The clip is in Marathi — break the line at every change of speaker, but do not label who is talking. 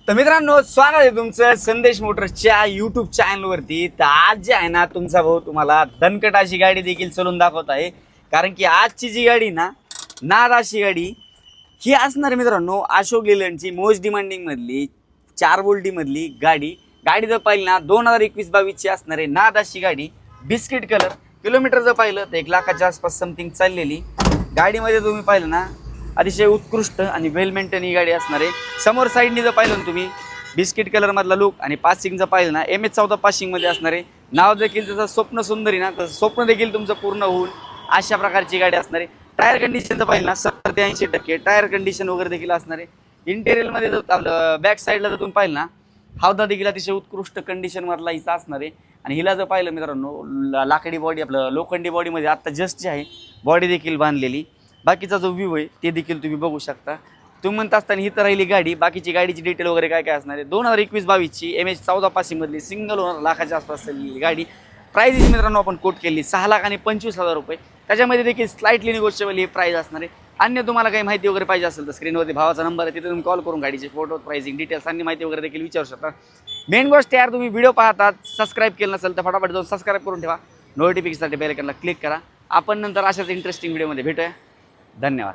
तर मित्रांनो, स्वागत आहे तुमचं संदेश मोटर्सच्या यूट्यूब चॅनलवरती। तर आज जे आहे ना, तुमचा भाऊ तुम्हाला दणकट अशी गाडी देखील चलवून दाखवत आहे। कारण की आजची जी गाडी ना, नाद अशी गाडी ही असणार आहे मित्रांनो, अशोक लेलंडची मोस्ट डिमांडिंग मधली 4 बोल्टी मधली गाडी। गाडी जर पाहिली ना 2021-22 ची असणार आहे नाद अशी गाडी, बिस्किट कलर। किलोमीटर जर पाहिलं तर 1 लाखाच्या आसपास समथिंग चाललेली गाडीमध्ये तुम्ही पाहिलं ना, अतिशय उत्कृष्ट आणि वेल मेंटेन ही गाडी असणार आहे। समोर साईडनी जर पाहिलं ना तुम्ही, बिस्किट कलर मधला लुक आणि पासिंग जर पाहिलं ना, MS14 पासिंग मध्ये असणार आहे। नाव देखील त्याचं स्वप्न सुंदरी ना, तसं स्वप्न देखील तुमचं पूर्ण होऊन अशा प्रकारची गाडी असणार आहे। टायर कंडिशन जर पाहिलं ना 70 ते 80% टायर कंडिशन वगैरे देखील असणार आहे। इंटेरियर मध्ये जर आपलं बॅक साईडला जर तुम्ही पाहिलं ना, हौदा देखील अतिशय उत्कृष्ट कंडिशन मधला हिचा असणार आहे। आणि हिला जर पाहिलं मित्रांनो, लाकडी बॉडी आपलं लोखंडी बॉडीमध्ये आत्ता जस्ट जी आहे बॉडी देखील बांधलेली। बाकीचा जो व्ह्यू आहे ते देखील तुम्ही बघू शकता। तुम्ही म्हणत असताना ही तर राहिली गाडी, बाकीची गाडीची डिटेल वगैरे काय काय असणार आहे। 2021-22 ची MS14 पासिंग मधली सिंगल ओनर लाखाच्या आसपास असलेली गाडी। प्राइस मित्रांनो आपण कोट केली 6,25,000 रुपये। त्याच्यामध्ये देखील स्लाइटली निगोशिएबल ही प्राइस असणार आहे। अन्य तुम्हाला काही माहिती वगैरे पाहिजे असेल तर स्क्रीनवरती भावाचा नंबर आहे, तिथे तुम्ही कॉल करून गाडीचे फोटो, प्राइसिंग डिटेल्स आणि माहिती वगैरे देखील विचारू शकता। मेन गोष्ट यार, तुम्ही व्हिडिओ पाहतात, सबस्क्राईब केलं नसेल तर फटाफट जाऊन सबस्क्राईब करून ठेवा। नोटिफिकेशनसाठी बेल आयकॉनला क्लिक करा। आपण नंतर अशाच इंटरेस्टिंग व्हिडिओमध्ये भेटूया। धन्यवाद।